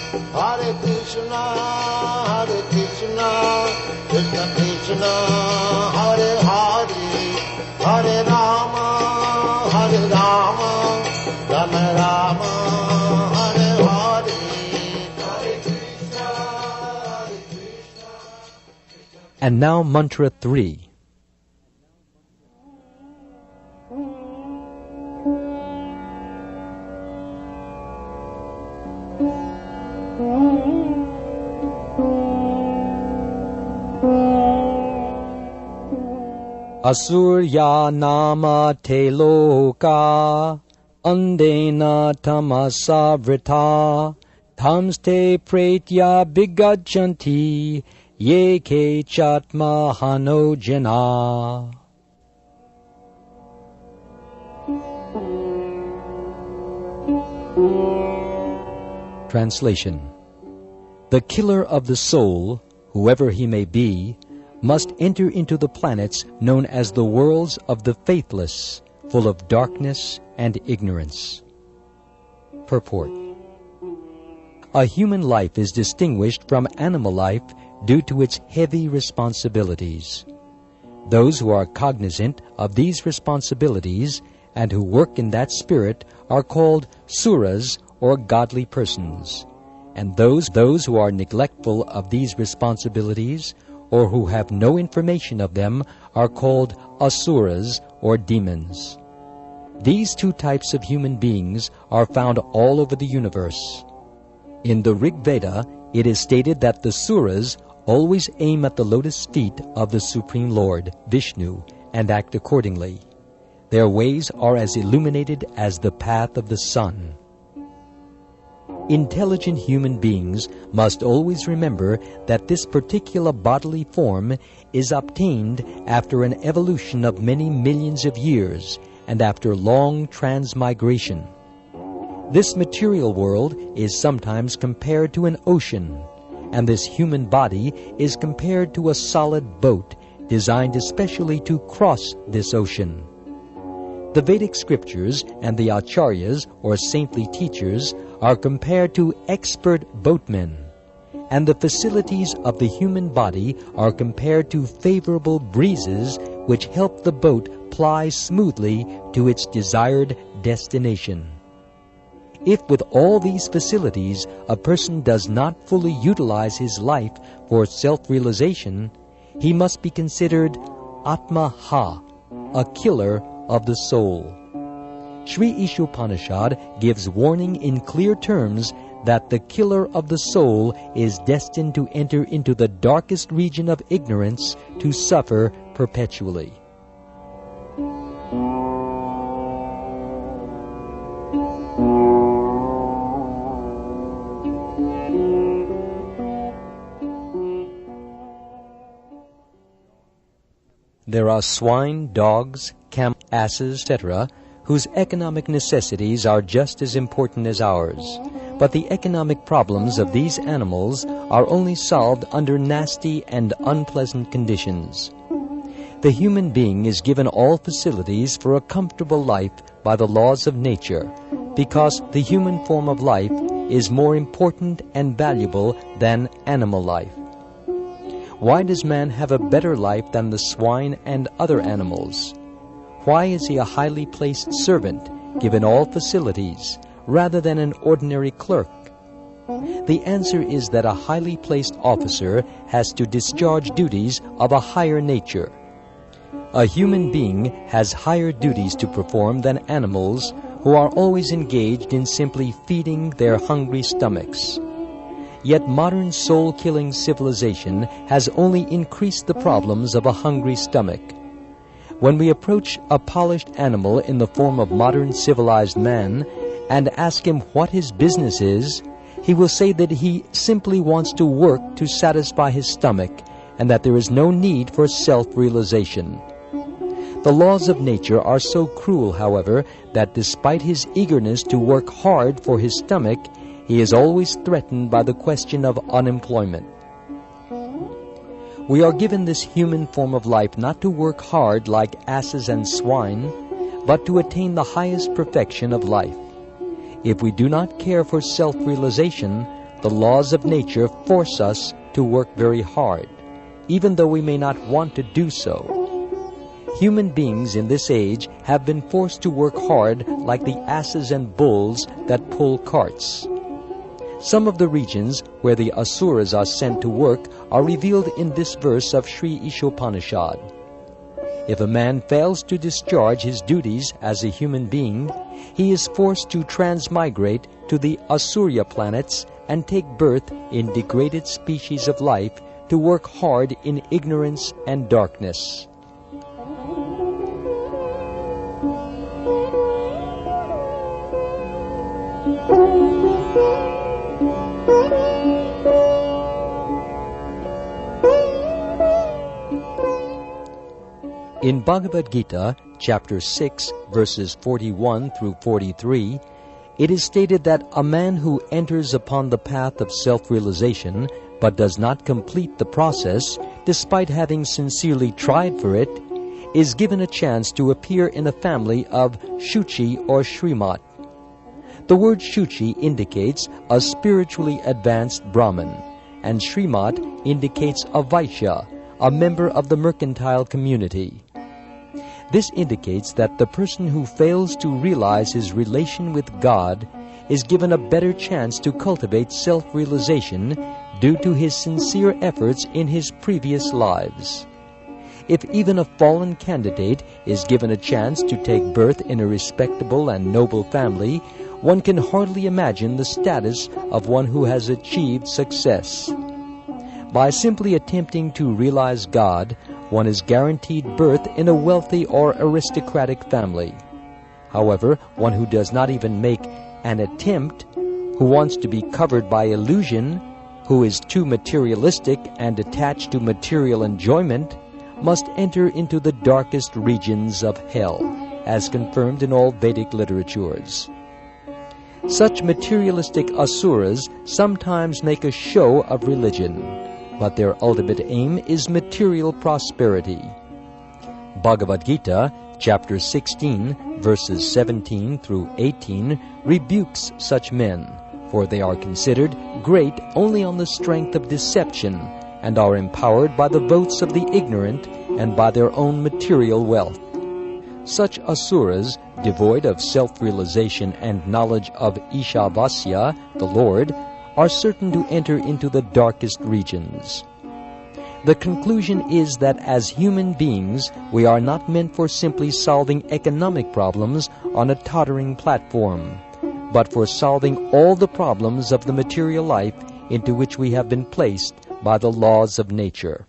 Hare Krishna, Krishna Krishna, Hare Hare, Hare Rama, Rama Rama, Hare Hare, Hare Krishna, Krishna. And now Mantra 3. Asurya nama te loka andena tamasavrita tamste pretya bigachanti ye ke chatma hanojana. Translation. The killer of the soul, whoever he may be, must enter into the planets known as the worlds of the faithless, full of darkness and ignorance. Purport. A human life is distinguished from animal life due to its heavy responsibilities. Those who are cognizant of these responsibilities and who work in that spirit are called suras, or godly persons, and those who are neglectful of these responsibilities or who have no information of them are called asuras, or demons. These two types of human beings are found all over the universe. In the Rig Veda, it is stated that the suras always aim at the lotus feet of the Supreme Lord, Vishnu, and act accordingly. Their ways are as illuminated as the path of the sun. Intelligent human beings must always remember that this particular bodily form is obtained after an evolution of many millions of years and after long transmigration. This material world is sometimes compared to an ocean, and this human body is compared to a solid boat designed especially to cross this ocean. The Vedic scriptures and the acharyas, or saintly teachers, are compared to expert boatmen, and the facilities of the human body are compared to favorable breezes which help the boat ply smoothly to its desired destination. If with all these facilities a person does not fully utilize his life for self-realization, he must be considered Atma-ha, a killer of the soul. Sri Ishopanishad gives warning in clear terms that the killer of the soul is destined to enter into the darkest region of ignorance to suffer perpetually. There are swine, dogs, camels, asses, etc., whose economic necessities are just as important as ours. But the economic problems of these animals are only solved under nasty and unpleasant conditions. The human being is given all facilities for a comfortable life by the laws of nature, because the human form of life is more important and valuable than animal life. Why does man have a better life than the swine and other animals? Why is he a highly placed servant, given all facilities, rather than an ordinary clerk? The answer is that a highly placed officer has to discharge duties of a higher nature. A human being has higher duties to perform than animals who are always engaged in simply feeding their hungry stomachs. Yet modern soul-killing civilization has only increased the problems of a hungry stomach. When we approach a polished animal in the form of modern civilized man and ask him what his business is, he will say that he simply wants to work to satisfy his stomach and that there is no need for self-realization. The laws of nature are so cruel, however, that despite his eagerness to work hard for his stomach, he is always threatened by the question of unemployment. We are given this human form of life not to work hard like asses and swine, but to attain the highest perfection of life. If we do not care for self-realization, the laws of nature force us to work very hard, even though we may not want to do so. Human beings in this age have been forced to work hard like the asses and bulls that pull carts. Some of the regions where the Asuras are sent to work are revealed in this verse of Sri Ishopanishad. If a man fails to discharge his duties as a human being, he is forced to transmigrate to the Asurya planets and take birth in degraded species of life to work hard in ignorance and darkness. In Bhagavad Gita, chapter 6, verses 41 through 43, it is stated that a man who enters upon the path of self-realization but does not complete the process, despite having sincerely tried for it, is given a chance to appear in a family of Shuchi or Srimat. The word Shuchi indicates a spiritually advanced Brahmin, and Srimat indicates a Vaishya, a member of the mercantile community. This indicates that the person who fails to realize his relation with God is given a better chance to cultivate self-realization due to his sincere efforts in his previous lives. If even a fallen candidate is given a chance to take birth in a respectable and noble family, one can hardly imagine the status of one who has achieved success. By simply attempting to realize God, one is guaranteed birth in a wealthy or aristocratic family. However, one who does not even make an attempt, who wants to be covered by illusion, who is too materialistic and attached to material enjoyment, must enter into the darkest regions of hell, as confirmed in all Vedic literatures. Such materialistic asuras sometimes make a show of religion, but their ultimate aim is material prosperity. Bhagavad Gita, chapter 16, verses 17 through 18, rebukes such men, for they are considered great only on the strength of deception, and are empowered by the votes of the ignorant and by their own material wealth. Such asuras, devoid of self-realization and knowledge of Ishavasya, the Lord, are certain to enter into the darkest regions. The conclusion is that as human beings, we are not meant for simply solving economic problems on a tottering platform, but for solving all the problems of the material life into which we have been placed by the laws of nature.